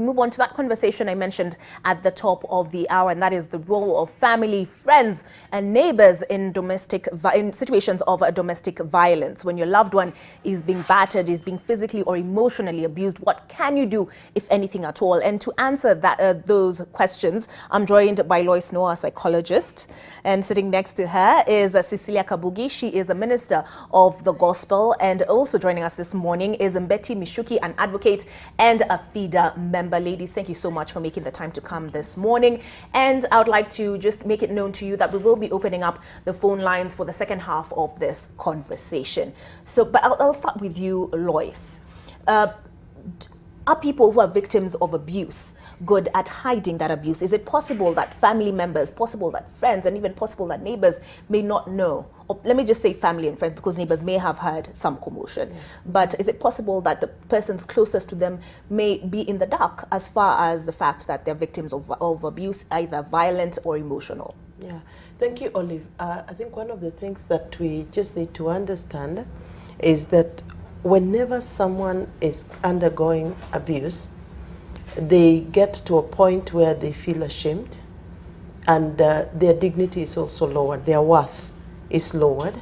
Move on to that conversation I mentioned at the top of the hour, and that is the role of family, friends, and neighbors in situations of domestic violence. When your loved one is being battered, is being physically or emotionally abused, what can you do, if anything at all? And to answer those questions, I'm joined by Lois Noah, a psychologist, and sitting next to her is Cecilia Kabugi. She is a minister of the gospel, and also joining us this morning is Mbeti Mishuki, an advocate and a FIDA member. Ladies, thank you so much for making the time to come this morning. And I would like to just make it known to you that we will be opening up the phone lines for the second half of this conversation. So, but I'll start with you, Lois. Are people who are victims of abuse good at hiding that abuse? Is it possible that family members, possible that friends, and even possible that neighbors may not know? Or let me just say family and friends, because neighbors may have heard some commotion. But is it possible that the persons closest to them may be in the dark as far as the fact that they're victims of abuse, either violent or emotional? Yeah, thank you, Olive. I think one of the things that we just need to understand is that whenever someone is undergoing abuse, they get to a point where they feel ashamed, and their dignity is also lowered, their worth is lowered.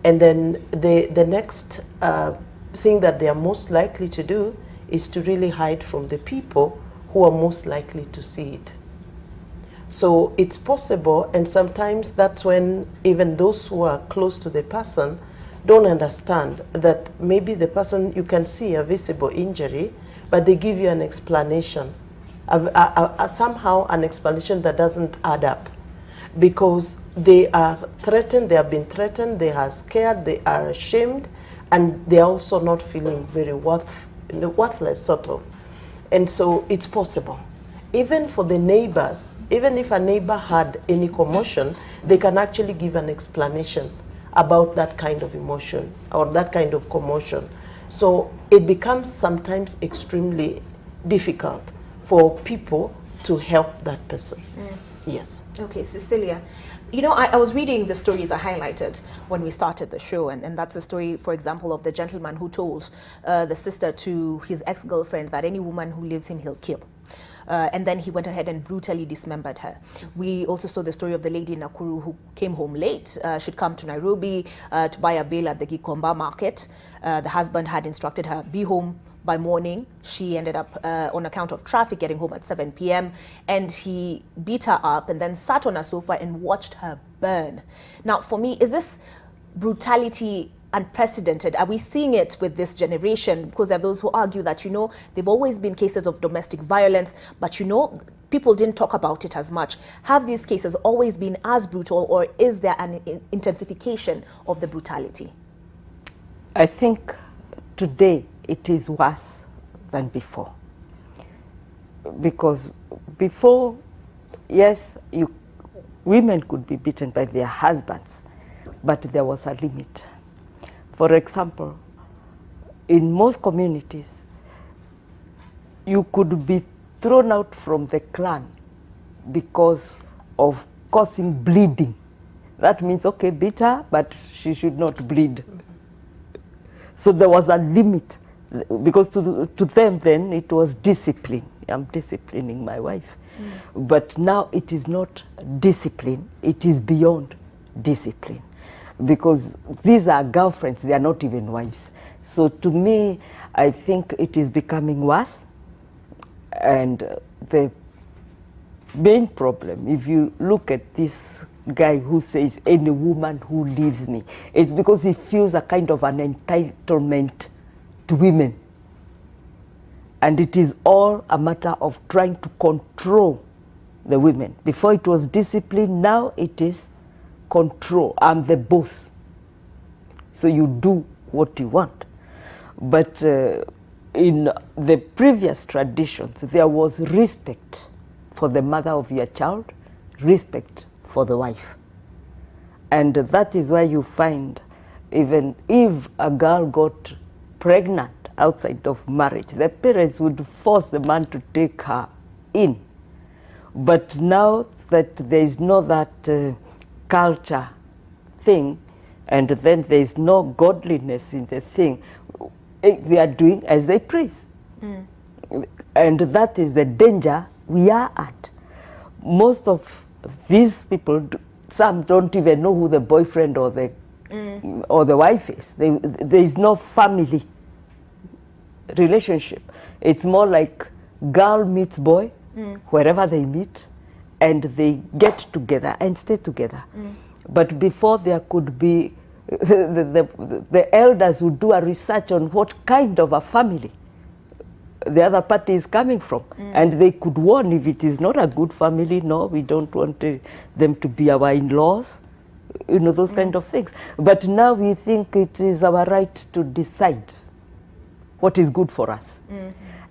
And then the next thing that they are most likely to do is to really hide from the people who are most likely to see it. So it's possible, and sometimes that's when even those who are close to the person don't understand that maybe the person, you can see a visible injury, but they give you an explanation, somehow an explanation that doesn't add up, because they are threatened, they have been threatened, they are scared, they are ashamed, and they are also not feeling very worthless, sort of. And so it's possible. Even for the neighbors, even if a neighbor had any commotion, they can actually give an explanation about that kind of emotion or that kind of commotion. So it becomes sometimes extremely difficult for people to help that person. Yes. Okay, Cecilia, you know, I was reading the stories I highlighted when we started the show, and that's a story, for example, of the gentleman who told the sister to his ex-girlfriend that any woman who leaves him, he'll kill. And then he went ahead and brutally dismembered her. We also saw the story of the lady in Nakuru who came home late. She'd come to Nairobi to buy a bale at the Gikomba market. The husband had instructed her, be home by morning. She ended up, on account of traffic, getting home at 7 p.m. And he beat her up and then sat on a sofa and watched her burn. Now, for me, is this brutality unprecedented? Are we seeing it with this generation? Because there are those who argue that, you know, there've always been cases of domestic violence, but, you know, people didn't talk about it as much. Have these cases always been as brutal, or is there an intensification of the brutality? I think today it is worse than before. Because before, yes, women could be beaten by their husbands, but there was a limit. For example, in most communities, you could be thrown out from the clan because of causing bleeding. That means, okay, beat her, but she should not bleed. So there was a limit, because to them then it was discipline. I'm disciplining my wife. But now it is not discipline, it is beyond discipline. Because these are girlfriends, they are not even wives. So to me, I think it is becoming worse. And the main problem, if you look at this guy who says any woman who leaves me, it's because he feels a kind of an entitlement to women. And it is all a matter of trying to control the women. Before it was discipline, now it is control. I'm the boss, so you do what you want. But in the previous traditions, there was respect for the mother of your child, respect for the wife. And that is why you find, even if a girl got pregnant outside of marriage, the parents would force the man to take her in. But now that there is no that culture thing, and then there is no godliness in the thing, they are doing as they please. And that is the danger we are at. Most of these people, some don't even know who the boyfriend or the wife is. There is no family relationship. It's more like girl meets boy wherever they meet, and they get together and stay together. But before, there could be the elders would do a research on what kind of a family the other party is coming from, and they could warn if it is not a good family. No, we don't want them to be our in-laws, you know, those kind of things. But now we think it is our right to decide what is good for us.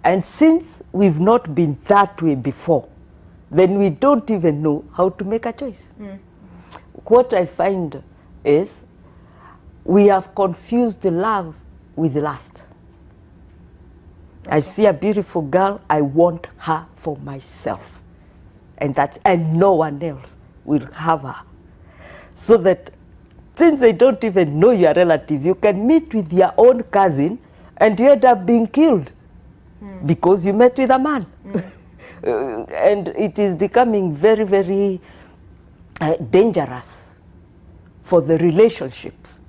And since we've not been that way before, then we don't even know how to make a choice. What I find is we have confused the love with lust. I see a beautiful girl, I want her for myself. And no one else will have her. So that since they don't even know your relatives, you can meet with your own cousin and you end up being killed because you met with a man. And it is becoming very, very dangerous for the relationships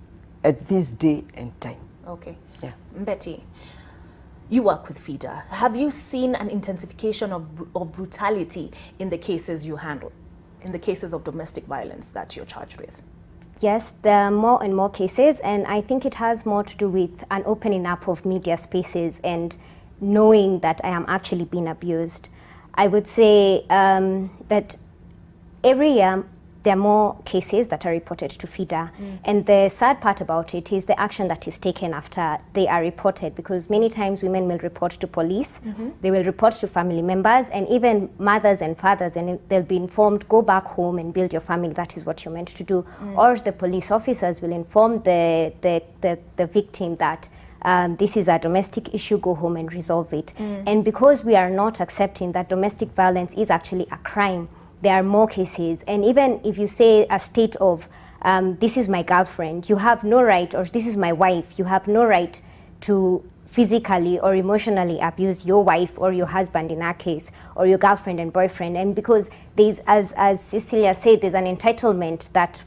at this day and time. Okay. Yeah. Betty, you work with FIDA. Have you seen an intensification of brutality in the cases you handle, in the cases of domestic violence that you're charged with? Yes, there are more and more cases, and I think it has more to do with an opening up of media spaces and knowing that I am actually being abused. I would say that every year there are more cases that are reported to FIDA. And the sad part about it is the action that is taken after they are reported, because many times women will report to police, they will report to family members, and even mothers and fathers, and they'll be informed, go back home and build your family, that is what you're meant to do. Or the police officers will inform the victim that this is a domestic issue, go home and resolve it. And because we are not accepting that domestic violence is actually a crime, there are more cases. And even if you say a state of, this is my girlfriend, you have no right, or this is my wife, you have no right to physically or emotionally abuse your wife or your husband in our case, or your girlfriend and boyfriend. And because there's, as Cecilia said, there's an entitlement that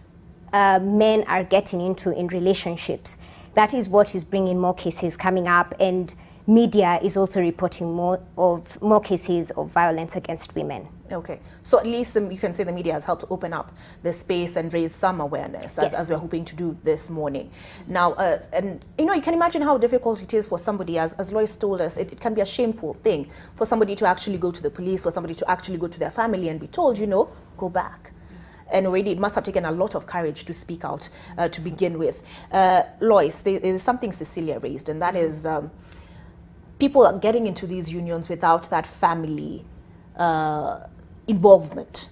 men are getting into in relationships. That is what is bringing more cases coming up, and media is also reporting more cases of violence against women. Okay, so at least you can say the media has helped open up the space and raise some awareness, as we're hoping to do this morning. Now, and you know, you can imagine how difficult it is for somebody, as Lois told us, it can be a shameful thing for somebody to actually go to the police, for somebody to actually go to their family and be told, you know, go back. And already it must have taken a lot of courage to speak out to begin with. Lois, there is something Cecilia raised, and that is people are getting into these unions without that family involvement.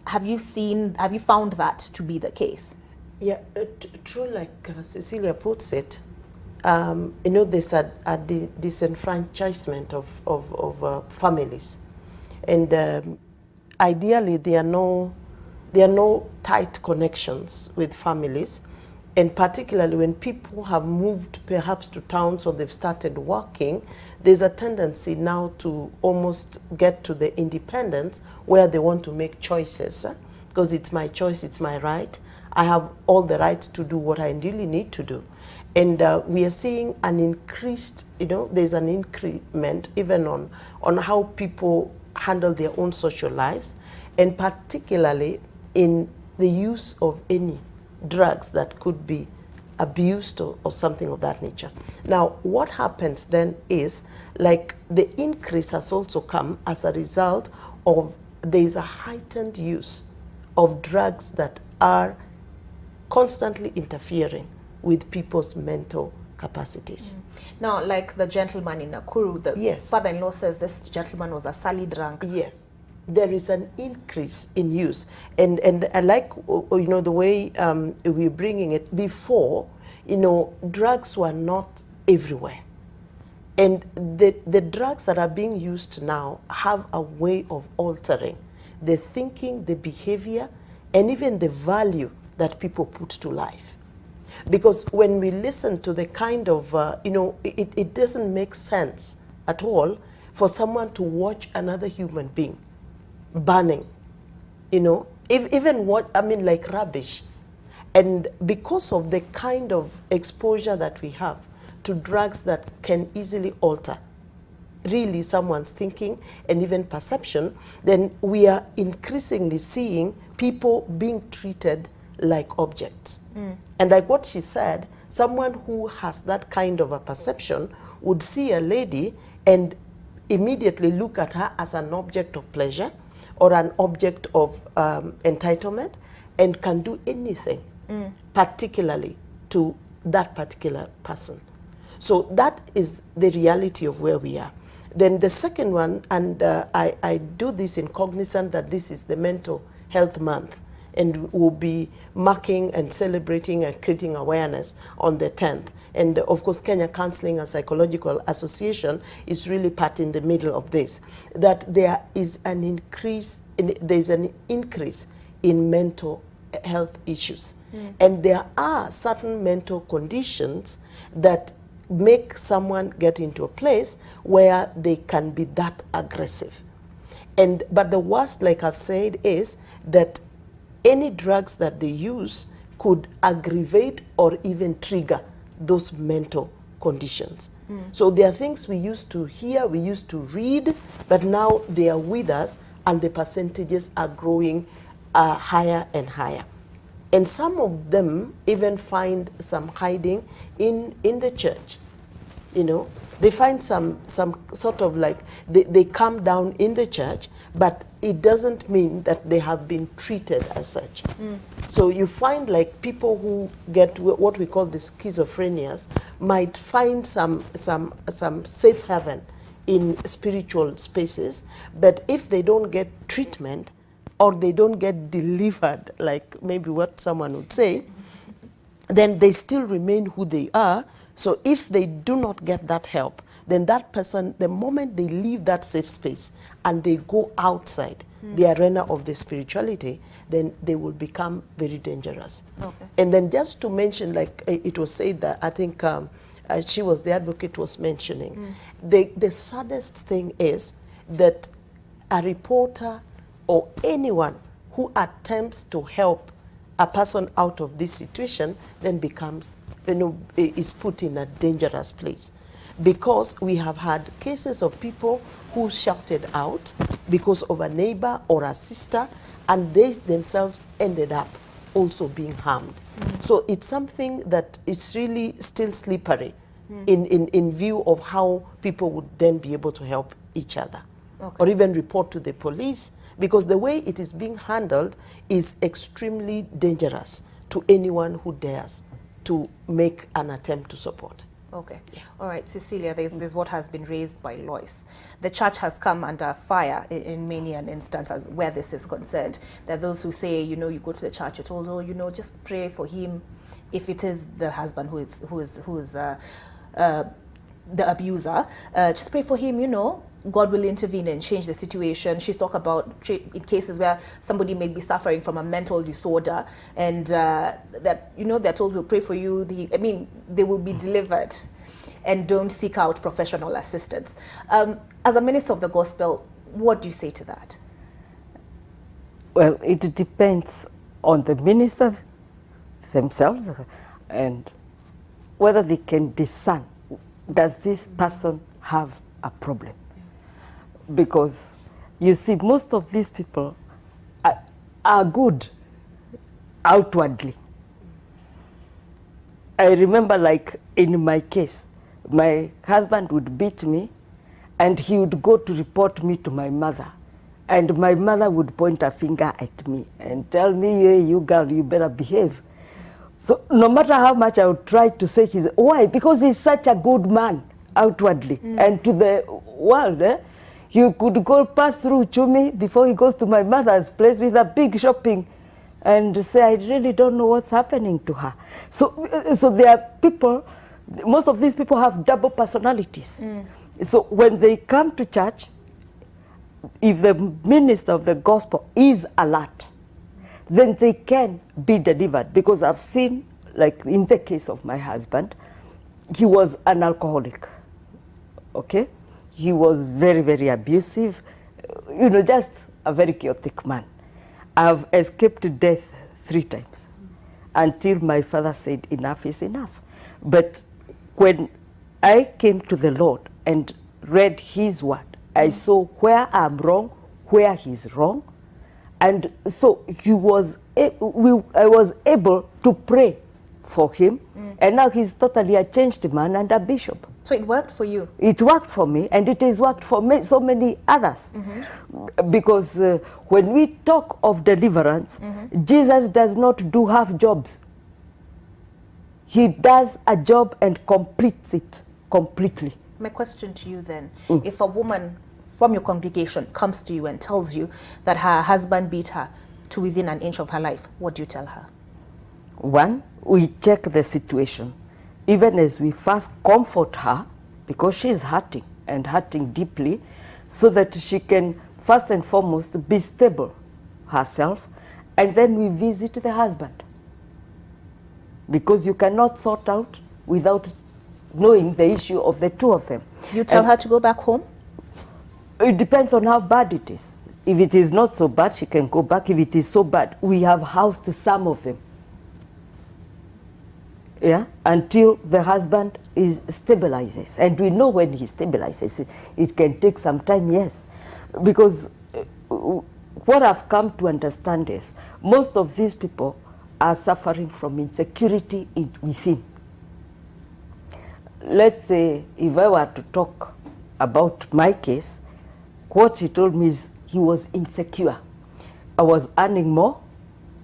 Have you found that to be the case? Yeah, true, like Cecilia puts it, you know, there's a disenfranchisement of families. And ideally, there are no tight connections with families. And particularly when people have moved perhaps to towns or they've started working, there's a tendency now to almost get to the independence where they want to make choices. Because it's my choice, it's my right. I have all the right to do what I really need to do. And we are seeing an increased, you know, there's an increment even on how people handle their own social lives, and particularly in the use of any drugs that could be abused or something of that nature. Now, what happens then is, like, the increase has also come as a result of there's a heightened use of drugs that are constantly interfering with people's mental capacities. Now, like the gentleman in Nakuru, the father-in-law says this gentleman was a surly drunk. Yes. There is an increase in use, and I like, you know, the way we're bringing it. Before, you know, drugs were not everywhere, and the drugs that are being used now have a way of altering the thinking, the behavior, and even the value that people put to life. Because when we listen to the kind of, you know, it doesn't make sense at all for someone to watch another human being burning, you know, even what, I mean, like rubbish. And because of the kind of exposure that we have to drugs that can easily alter really someone's thinking and even perception, then we are increasingly seeing people being treated like objects. And like what she said, someone who has that kind of a perception would see a lady and immediately look at her as an object of pleasure or an object of entitlement, and can do anything, particularly to that particular person. So that is the reality of where we are. Then the second one, and I do this in cognizant that this is the Mental Health Month, and we'll be marking and celebrating and creating awareness on the 10th. And of course, Kenya Counseling and Psychological Association is really part in the middle of this, that there is an increase, there's an increase in mental health issues. And there are certain mental conditions that make someone get into a place where they can be that aggressive. But the worst, like I've said, is that any drugs that they use could aggravate or even trigger those mental conditions. So there are things we used to hear, we used to read, but now they are with us, and the percentages are growing higher and higher. And some of them even find some hiding in the church. You know, they find some sort of like, they come down in the church, but it doesn't mean that they have been treated as such. So you find like people who get what we call the schizophrenias might find some safe haven in spiritual spaces, but if they don't get treatment or they don't get delivered, like maybe what someone would say, then they still remain who they are. So if they do not get that help, then that person, the moment they leave that safe space and they go outside the arena of the spirituality, then they will become very dangerous. Okay. And then just to mention, like it was said that, I think she was the advocate was mentioning, the saddest thing is that a reporter or anyone who attempts to help a person out of this situation then becomes, is put in a dangerous place. Because we have had cases of people who shouted out because of a neighbor or a sister, and they themselves ended up also being harmed. So it's something that is really still slippery in view of how people would then be able to help each other. Okay. Or even report to the police, because the way it is being handled is extremely dangerous to anyone who dares to make an attempt to support. Okay. Yeah. All right, Cecilia, there's what has been raised by Lois. The church has come under fire in many an instance as where this is concerned. There are those who say, you know, you go to the church, you're told, oh, you know, just pray for him. If it is the husband who is the abuser, just pray for him, you know, God will intervene and change the situation. She's talked about in cases where somebody may be suffering from a mental disorder, and that, you know, they're told, we'll pray for you. They will be delivered, and don't seek out professional assistance. As a minister of the gospel, what do you say to that? Well, it depends on the ministers themselves and whether they can discern, does this person have a problem? Because you see, most of these people are good outwardly. I remember, like in my case, my husband would beat me and he would go to report me to my mother. And my mother would point a finger at me and tell me, hey, you girl, you better behave. So no matter how much I would try to say, why? Because he's such a good man outwardly. And to the world, you could go pass through Chumi before he goes to my mother's place with a big shopping and say, I really don't know what's happening to her. So there are people, most of these people have double personalities. So when they come to church, if the minister of the gospel is alert, then they can be delivered. Because I've seen, like in the case of my husband, he was an alcoholic, okay? he was very, very abusive, you know, just a very chaotic man. I've escaped death 3 times until my father said enough is enough. But when I came to the Lord and read his word, I saw where I'm wrong, where he's wrong. And so I was able to pray for him. And now he's totally a changed man and a bishop. So it worked for you? It worked for me, and it has worked for so many others. Because when we talk of deliverance, Jesus does not do half jobs. He does a job and completes it completely. My question to you then, if a woman from your congregation comes to you and tells you that her husband beat her to within an inch of her life, what do you tell her? 1, we check the situation. Even as we first comfort her, because she is hurting and hurting deeply, so that she can first and foremost be stable herself, and then we visit the husband. Because you cannot sort out without knowing the issue of the 2 of them. You tell her to go back home? It depends on how bad it is. If it is not so bad, she can go back. If it is so bad, we have housed some of them. Yeah, until the husband stabilizes. And we know when he stabilizes, it can take some time, yes. Because what I've come to understand is most of these people are suffering from insecurity within. Let's say if I were to talk about my case, what he told me is he was insecure. I was earning more,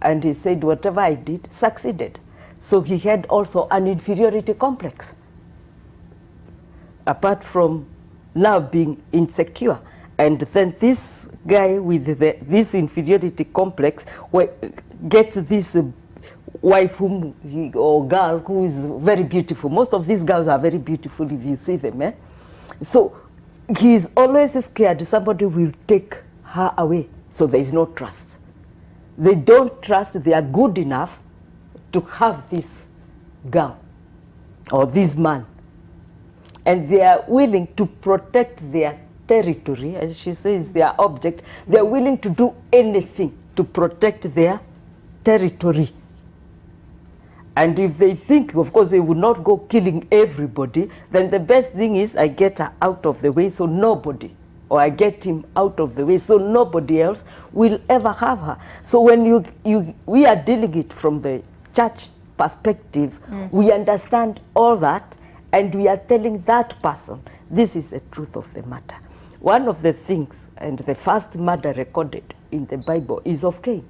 and he said whatever I did succeeded. So he had also an inferiority complex, apart from now being insecure. And then this guy with this inferiority complex gets this wife or girl who is very beautiful. Most of these girls are very beautiful if you see them. Eh? So he's always scared somebody will take her away. So there is no trust. They don't trust they are good enough to have this girl or this man. And they are willing to protect their territory, as she says, their object. They are willing to do anything to protect their territory. And if they think, of course, they would not go killing everybody, then the best thing is I get her out of the way so nobody, or I get him out of the way so nobody else will ever have her. So when we are dealing it from the church perspective, we understand all that, and we are telling that person, this is the truth of the matter. One of the things, and the first murder recorded in the Bible is of Cain.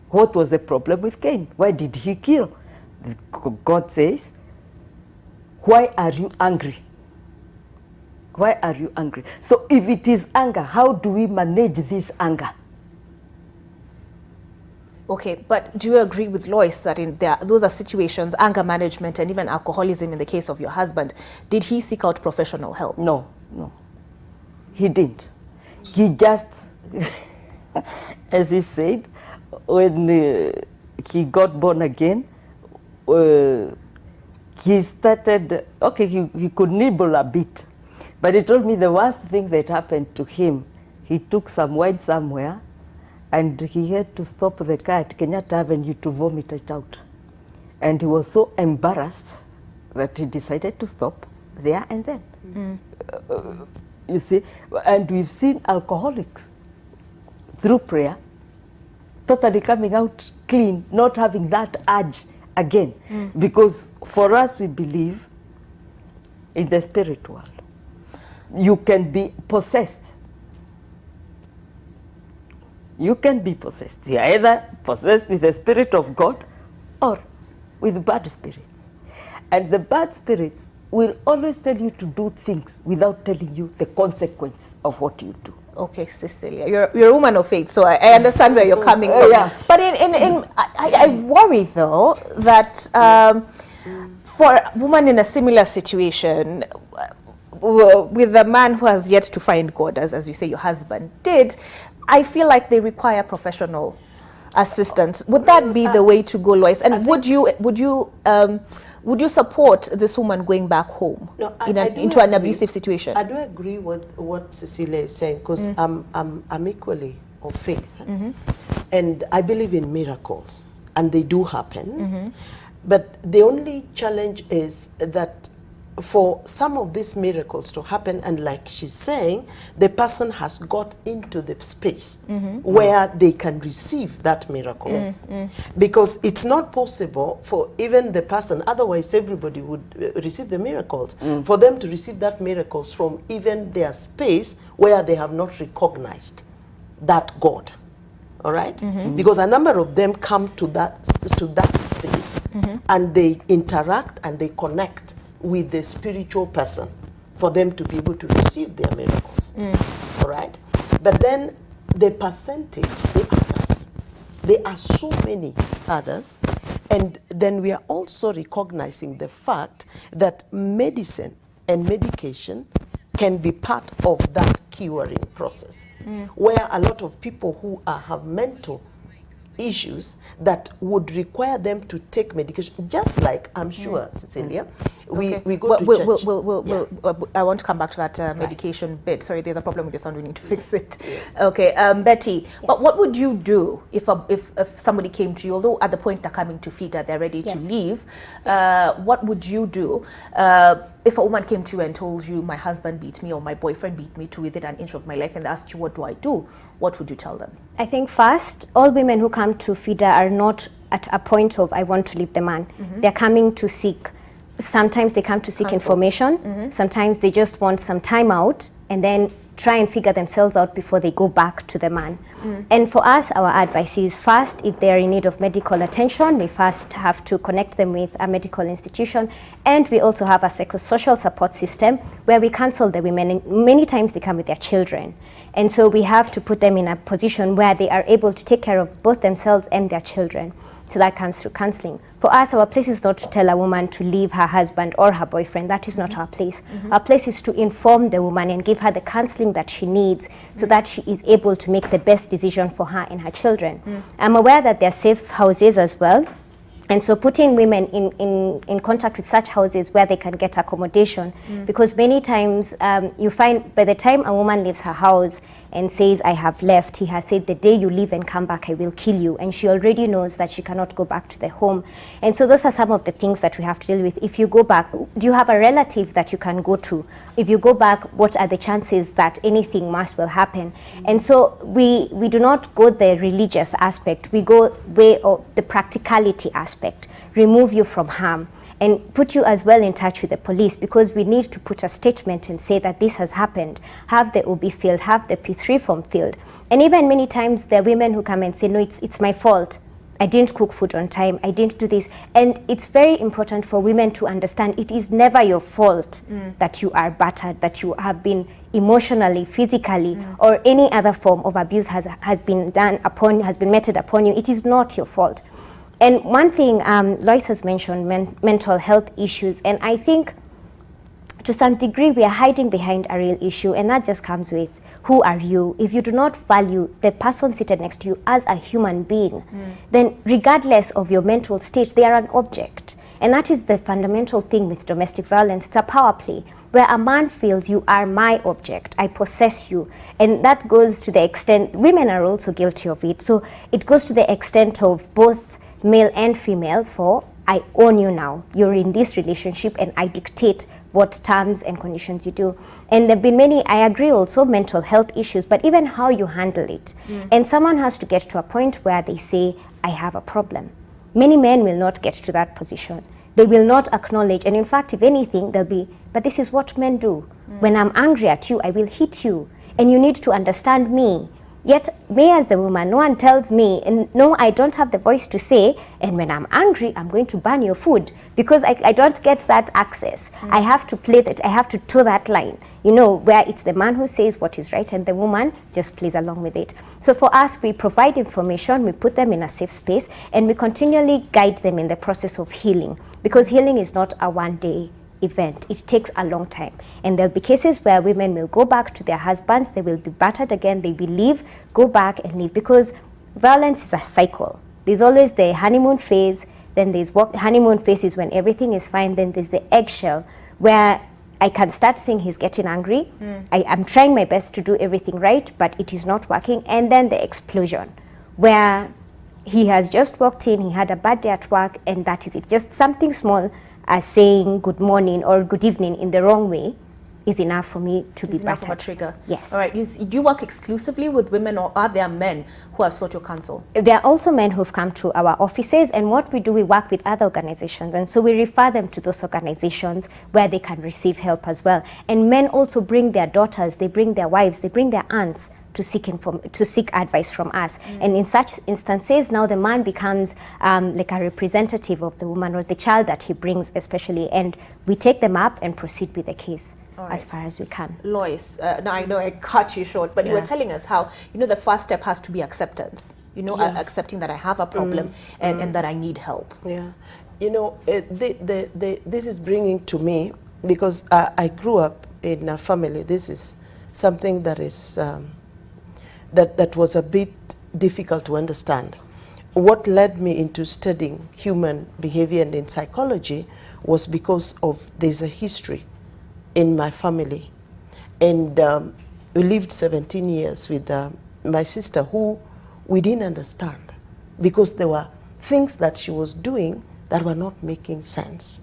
What was the problem with Cain? Why did he kill? God says, why are you angry? Why are you angry? So if it is anger, how do we manage this anger? Okay, but do you agree with Lois that those are situations, anger management and even alcoholism in the case of your husband, did he seek out professional help? No, he didn't. He just, as he said, when he got born again, he started, okay, he could nibble a bit, but he told me the worst thing that happened to him, he took some wine somewhere, and he had to stop the car at Kenyatta Avenue to vomit it out. And he was so embarrassed that he decided to stop there and then. You see, and we've seen alcoholics through prayer totally coming out clean, not having that urge again. Because for us, we believe in the spirit world. You can be possessed. You can be possessed. You're either possessed with the Spirit of God or with bad spirits. And the bad spirits will always tell you to do things without telling you the consequence of what you do. Okay, Cecilia, you're a woman of faith, so I understand where you're coming from. Yeah. But I worry, though, that for a woman in a similar situation, with a man who has yet to find God, as you say your husband did, I feel like they require professional assistance. Would that be the way to go, Lois? And would you support this woman going back home into an abusive situation? I do agree with what Cecilia is saying, because I'm equally of faith, and I believe in miracles, and they do happen. But the only challenge is that for some of these miracles to happen, and like she's saying, the person has got into the space where they can receive that miracle. Because it's not possible for even the person, otherwise everybody would receive the miracles, for them to receive that miracles from even their space where they have not recognized that God. All right? Because a number of them come to that space, and they interact and they connect with the spiritual person for them to be able to receive their miracles. All right? But then the percentage, the others, there are so many others, and then we are also recognizing the fact that medicine and medication can be part of that curing process, where a lot of people who have mental issues that would require them to take medication, just like I'm sure, Cecilia, we go to church. I want to come back to that medication bit. Sorry, there's a problem with your sound. We need to fix it. Okay, Betty. But what would you do if somebody came to you, although at the point they're coming to FIDA, they're ready to leave? What would you do if a woman came to you and told you, my husband beat me or my boyfriend beat me to within an inch of my life, and they asked you, what do I do? What would you tell them? I think first, all women who come to FIDA are not at a point of, I want to leave the man. They're coming to seek, sometimes they come to seek information, sometimes they just want some time out, and then try and figure themselves out before they go back to the man. And for us, our advice is first, if they are in need of medical attention, we first have to connect them with a medical institution. And we also have a psychosocial support system where we counsel the women. And many times they come with their children. And so we have to put them in a position where they are able to take care of both themselves and their children. So that comes through counseling. For us, our place is not to tell a woman to leave her husband or her boyfriend. That is not our place. Our place is to inform the woman and give her the counseling that she needs so that she is able to make the best decision for her and her children. I'm aware that there are safe houses as well. And so putting women in contact with such houses where they can get accommodation, because many times you find by the time a woman leaves her house and says, I have left, he has said, the day you leave and come back, I will kill you. And she already knows that she cannot go back to the home. And so those are some of the things that we have to deal with. If you go back, do you have a relative that you can go to? If you go back, what are the chances that anything worse will happen? And so we do not go the religious aspect, we go way of the practicality aspect, remove you from harm, and put you as well in touch with the police, because we need to put a statement and say that this has happened, have the OB filled, have the P3 form filled. And even many times there are women who come and say, no, it's my fault. I didn't cook food on time, I didn't do this. And it's very important for women to understand it is never your fault that you are battered, that you have been emotionally, physically, or any other form of abuse has been meted upon you. It is not your fault. And one thing Lois has mentioned, mental health issues, and I think to some degree we are hiding behind a real issue, and that just comes with who are you? If you do not value the person seated next to you as a human being, then regardless of your mental state, they are an object. And that is the fundamental thing with domestic violence. It's a power play where a man feels you are my object, I possess you. And that goes to the extent, women are also guilty of it. So it goes to the extent of both male and female, for I own you now. You're in this relationship and I dictate what terms and conditions you do. And there have been many, I agree also, mental health issues, but even how you handle it. And someone has to get to a point where they say, I have a problem. Many men will not get to that position. They will not acknowledge, and in fact, if anything, they'll be, but this is what men do. When I'm angry at you, I will hit you, and you need to understand me. Yet, me as the woman, no one tells me, and no, I don't have the voice to say, and when I'm angry, I'm going to burn your food, because I don't get that access. I have to play that, I have to toe that line, you know, where it's the man who says what is right, and the woman just plays along with it. So for us, we provide information, we put them in a safe space, and we continually guide them in the process of healing, because healing is not a one-day event. It takes a long time, and there'll be cases where women will go back to their husbands, they will be battered again, they will leave, go back and leave, because violence is a cycle. There's always the honeymoon phase, then there's honeymoon phase is when everything is fine, then there's the eggshell where I can start seeing he's getting angry. I'm trying my best to do everything right, but it is not working. And then the explosion, where he has just walked in, he had a bad day at work, and that is it. Just something small as saying good morning or good evening in the wrong way is enough for me to be It's enough of a battered. trigger. Yes. All right. Do you work exclusively with women, or are there men who have sought your counsel? There are also men who've come to our offices, and what we do, we work with other organizations, and so we refer them to those organizations where they can receive help as well. And men also bring their daughters, they bring their wives, they bring their aunts to seek advice from us. And in such instances, now the man becomes like a representative of the woman or the child that he brings especially, and we take them up and proceed with the case as far as we can. Lois, now I know I cut you short, but you were telling us how, the first step has to be acceptance. Accepting that I have a problem and that I need help. Yeah, this is bringing to me, because I grew up in a family. This is something that is that was a bit difficult to understand. What led me into studying human behavior and in psychology was because of there's a history in my family, and we lived 17 years with my sister who we didn't understand, because there were things that she was doing that were not making sense,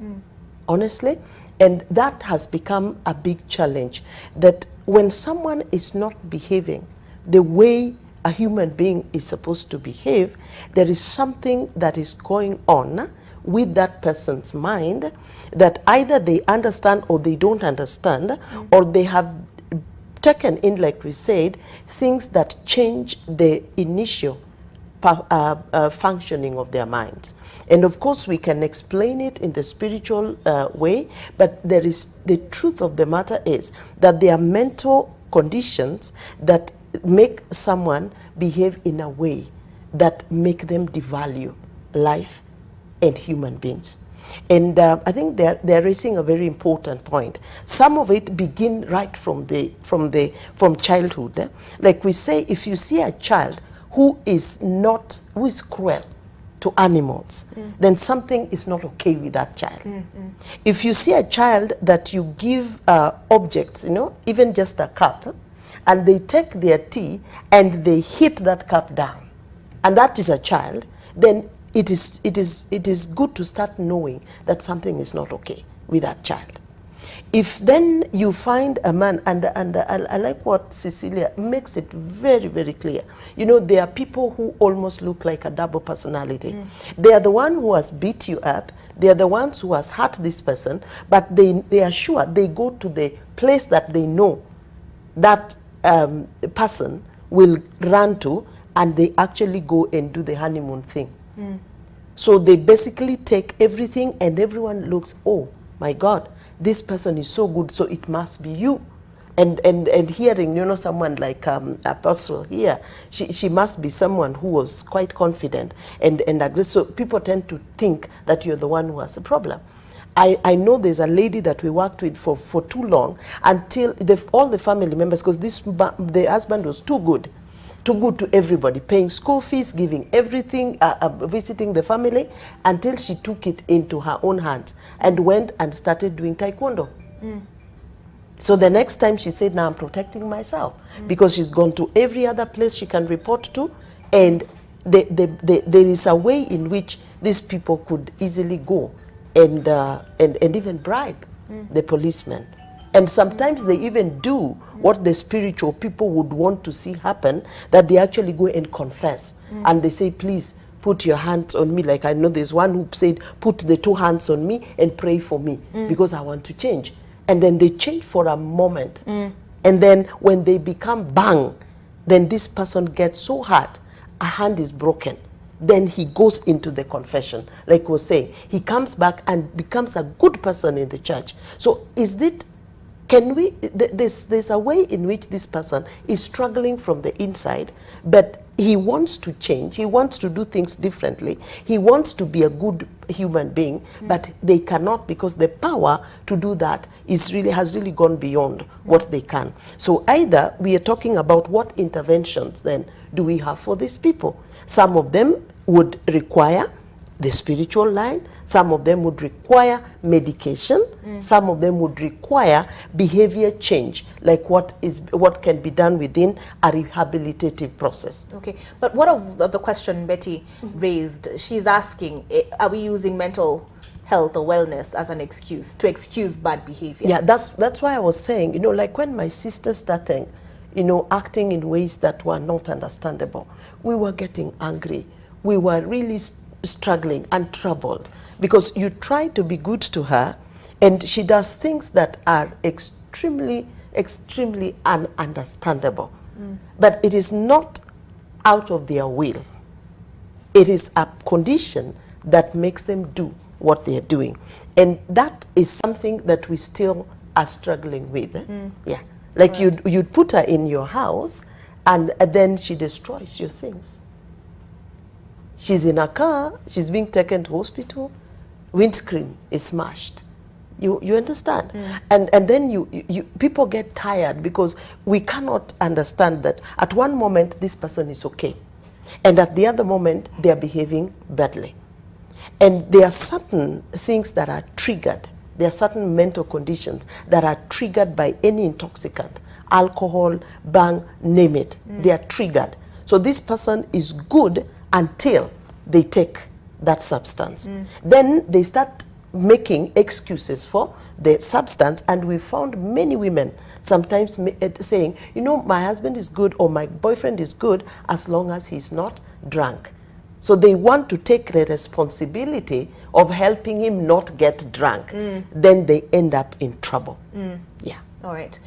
honestly. And that has become a big challenge, that when someone is not behaving the way a human being is supposed to behave, there is something that is going on with that person's mind that either they understand or they don't understand, or they have taken in, like we said, things that change the initial functioning of their minds. And of course we can explain it in the spiritual way, but there is, the truth of the matter is that there are mental conditions that make someone behave in a way that make them devalue life and human beings. And I think they're raising a very important point. Some of it begin right from childhood. Like we say, if you see a child who is cruel to animals, then something is not okay with that child. If you see a child that you give objects, even just a cup, and they take their tea and they hit that cup down, and that is a child, then it is good to start knowing that something is not okay with that child. If then you find a man, and I like what Cecilia makes it very, very clear. There are people who almost look like a double personality. They are the one who has beat you up. They are the ones who has hurt this person, but they are sure they go to the place that they know that person will run to, and they actually go and do the honeymoon thing. So they basically take everything, and everyone looks, oh my God, this person is so good, so it must be you. And hearing, someone like Apostle here, she must be someone who was quite confident and aggressive. So people tend to think that you're the one who has a problem. I know there's a lady that we worked with for too long, until all the family members, because the husband was too good to everybody, paying school fees, giving everything, visiting the family, until she took it into her own hands and went and started doing taekwondo. So the next time she said, now I'm protecting myself, because she's gone to every other place she can report to, and there is a way in which these people could easily go and even bribe the policemen. And sometimes they even do what the spiritual people would want to see happen, that they actually go and confess. And they say, please put your hands on me. Like I know there's one who said, put the 2 hands on me and pray for me because I want to change. And then they change for a moment. And then when they become bang, then this person gets so hurt, a hand is broken. Then he goes into the confession. Like we were saying, he comes back and becomes a good person in the church. So there's a way in which this person is struggling from the inside, but he wants to change, he wants to do things differently, he wants to be a good human being, but they cannot, because the power to do that has really gone beyond what they can. So either we are talking about what interventions then do we have for these people. Some of them would require the spiritual line, some of them would require medication, some of them would require behavior change, like what can be done within a rehabilitative process. Okay, but what of the question Betty raised? She's asking, are we using mental health or wellness as an excuse to excuse bad behavior? Yeah, that's why I was saying, like when my sister started, acting in ways that were not understandable, we were getting angry. We were really struggling and troubled, because you try to be good to her and she does things that are extremely ununderstandable. But it is not out of their will. It is a condition that makes them do what they are doing, and that is something that we still are struggling with. Yeah, like you'd put her in your house and then she destroys your things. She's in a car, she's being taken to hospital, windscreen is smashed. You understand? And then people get tired, because we cannot understand that at one moment this person is okay, and at the other moment they are behaving badly. And there are certain things that are triggered. There are certain mental conditions that are triggered by any intoxicant, alcohol, bang, name it. They are triggered. So this person is good until they take that substance. Then they start making excuses for the substance, and we found many women sometimes saying, my husband is good or my boyfriend is good as long as he's not drunk. So they want to take the responsibility of helping him not get drunk. Then they end up in trouble. Yeah. All right.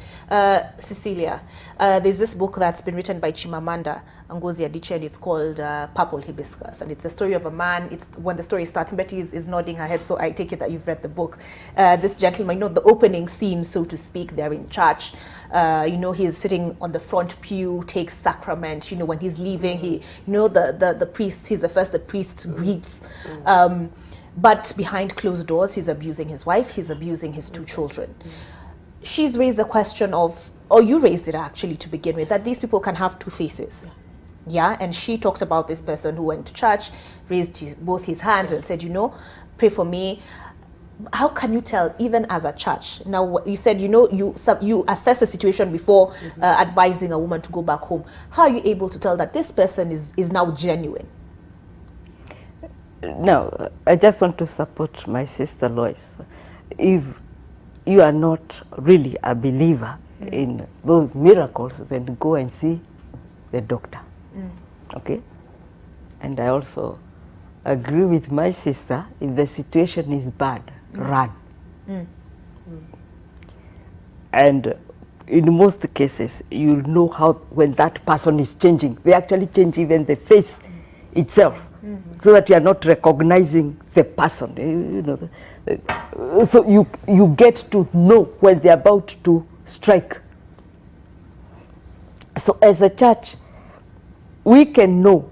Cecilia, there's this book that's been written by Chimamanda Ngozi Adichie, and it's called Purple Hibiscus. And it's a story of a man. It's when the story starts, Betty is nodding her head, so I take it that you've read the book. This gentleman, the opening scene, so to speak, they're in church. He's sitting on the front pew, takes sacrament. When he's leaving, the priest, he's the first the priest greets. But behind closed doors, he's abusing his wife, he's abusing his 2 children. She's raised the question of, or you raised it actually to begin with, that these people can have 2 faces. Yeah, and she talks about this person who went to church, raised both his hands and said, pray for me. How can you tell, even as a church? Now, you said, you assess the situation before advising a woman to go back home. How are you able to tell that this person is now genuine? No, I just want to support my sister Lois. If you are not really a believer in those miracles, then go and see the doctor. Okay? And I also agree with my sister, if the situation is bad, run. And in most cases, you'll know how when that person is changing. They actually change even the face itself, so that you are not recognizing the person. So you get to know when they're about to strike. So as a church, we can know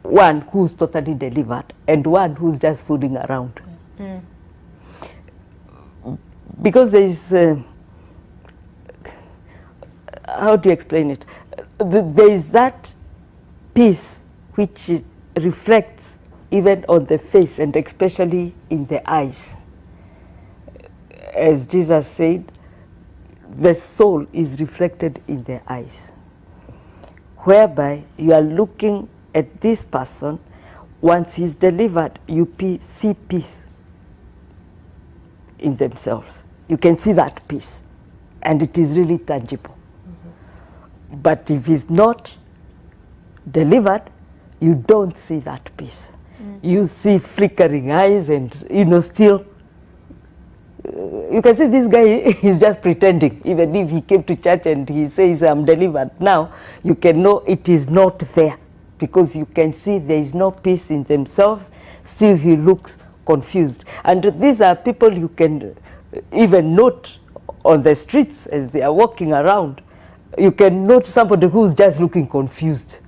one who's totally delivered and one who's just fooling around. Because there is, how do you explain it? There is that peace which reflects even on the face and especially in the eyes. As Jesus said, the soul is reflected in the eyes, whereby you are looking at this person. Once he's delivered, you see peace in themselves. You can see that peace, and it is really tangible. But if he's not delivered, you don't see that peace. You see flickering eyes and, still, you can see this guy is just pretending. Even if he came to church and he says, I'm delivered now, you can know it is not there, because you can see there is no peace in themselves. Still, he looks confused. And these are people you can even note on the streets as they are walking around. You can note somebody who's just looking confused,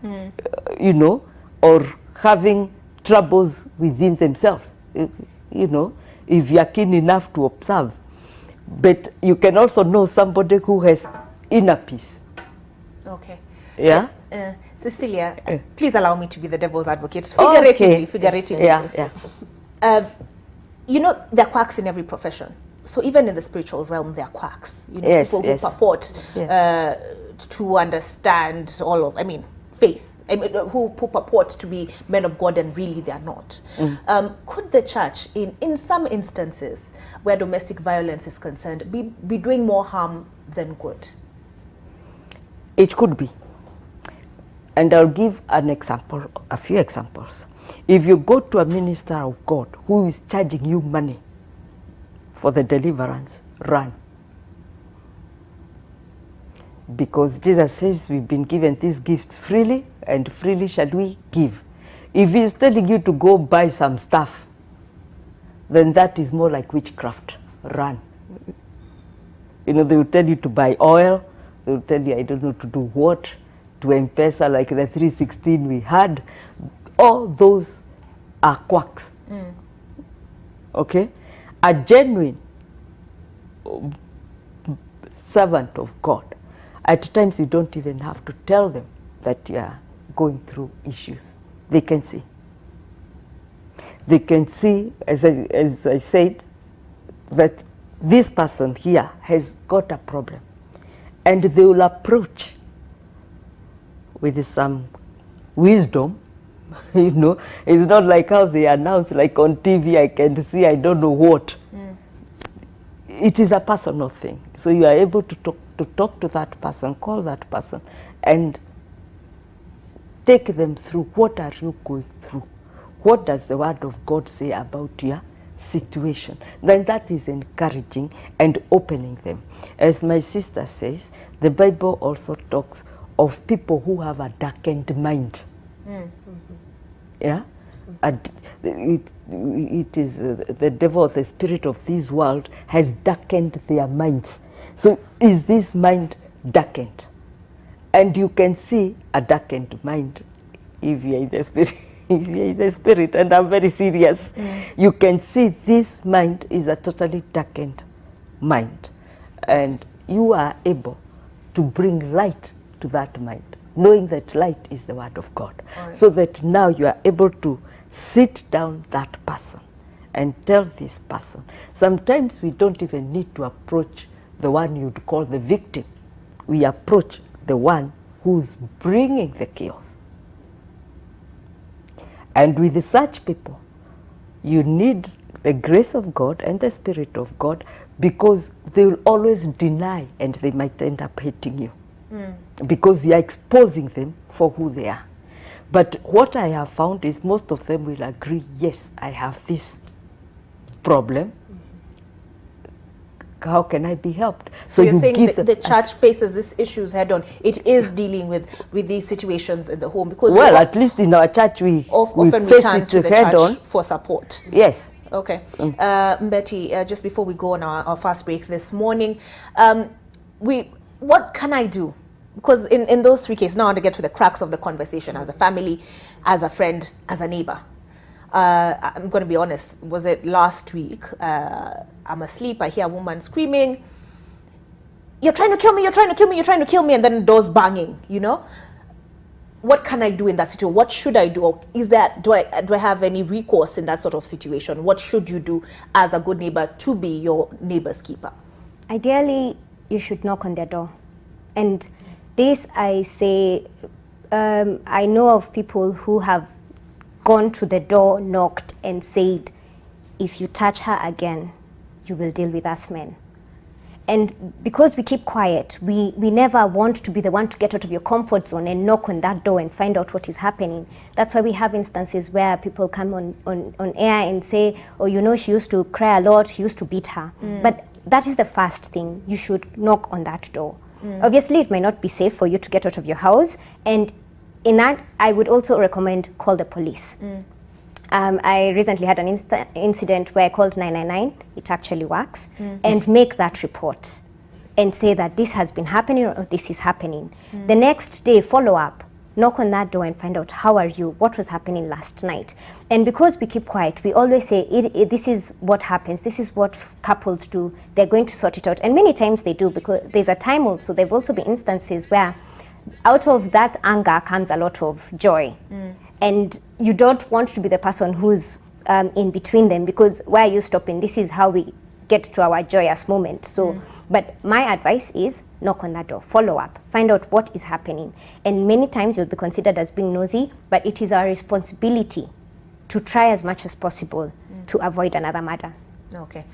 you know, or having troubles within themselves, you know, if you're keen enough to observe. But you can also know somebody who has inner peace. Okay. Yeah? Cecilia, please allow me to be the devil's advocate. Figuratively, Okay. figuratively. Yeah. You know, there are quacks in every profession. So even in the spiritual realm, there are quacks. You know, Yes, people yes. who purport to understand all of, faith. Who purport to be men of God and really they are not. Could the church, in some instances where domestic violence is concerned, be doing more harm than good? It could be. And I'll give an example, a few examples. If you go to a minister of God who is charging you money for the deliverance, run. Because Jesus says we've been given these gifts freely, and freely shall we give. If he's telling you to go buy some stuff, then that is more like witchcraft. Run. You know, they will tell you to buy oil, they will tell you, I don't know, to do what, to M-Pesa like the 316 we had. All those are quacks. Okay? A genuine servant of God, at times you don't even have to tell them that you are going through issues. They can see. They can see, as I said, that this person here has got a problem. And they will approach with some wisdom. You know, it's not like how they announce, like on TV, I can see, I don't know what. It is a personal thing. So you are able to talk to that person, call that person, and take them through what are you going through. What does the word of God say about your situation? Then that is encouraging and opening them. As my sister says, the Bible also talks of people who have a darkened mind. Yeah? It is the devil, the spirit of this world has darkened their minds. So is this mind darkened? And you can see a darkened mind if you are in the spirit. If you are in the spirit, and I'm very serious, you can see this mind is a totally darkened mind. And you are able to bring light to that mind, knowing that light is the word of God. Right. So that now you are able to sit down that person and tell this person. Sometimes we don't even need to approach the one you'd call the victim. We approach the one who's bringing the chaos. And with such people, you need the grace of God and the Spirit of God, because they will always deny and they might end up hating you. Because you are exposing them for who they are. But what I have found is most of them will agree, yes, I have this problem. How can I be helped? So you're saying that the church faces these issues head on. It is dealing with these situations in the home, because well, at least in our church we often face turn it to the head church on. for support. Yes. Okay. Betty, just before we go on our fast break this morning, what can I do? Because in those three cases, now I want to get to the crux of the conversation, as a family, as a friend, as a neighbor. I'm going to be honest, was it last week? I'm asleep, I hear a woman screaming, "You're trying to kill me, you're trying to kill me, you're trying to kill me," and then doors banging, you know? What can I do in that situation? What should I do? Or do I have any recourse in that sort of situation? What should you do as a good neighbor to be your neighbor's keeper? Ideally, you should knock on their door. And this I say, I know of people who have gone to the door, knocked, and said, "If you touch her again, you will deal with us men." And because we keep quiet, we never want to be the one to get out of your comfort zone and knock on that door and find out what is happening. That's why we have instances where people come on air and say, "Oh, you know, she used to cry a lot, she used to beat her." But that is the first thing. You should knock on that door. Obviously, it may not be safe for you to get out of your house. And in that, I would also recommend call the police. I recently had an incident where I called 999. It actually works. And make that report. and say that this has been happening or this is happening. The next day, follow up. Knock on that door and find out, how are you? What was happening last night? And because we keep quiet, we always say, this is what happens. This is what couples do. They're going to sort it out. And many times they do, because there's a time also, there have also been instances where out of that anger comes a lot of joy. And you don't want to be the person who's in between them, because why are you stopping? This is how we get to our joyous moment. So, but my advice is, knock on that door, follow up, find out what is happening. And many times you'll be considered as being nosy, but it is our responsibility to try as much as possible to avoid another murder. Okay.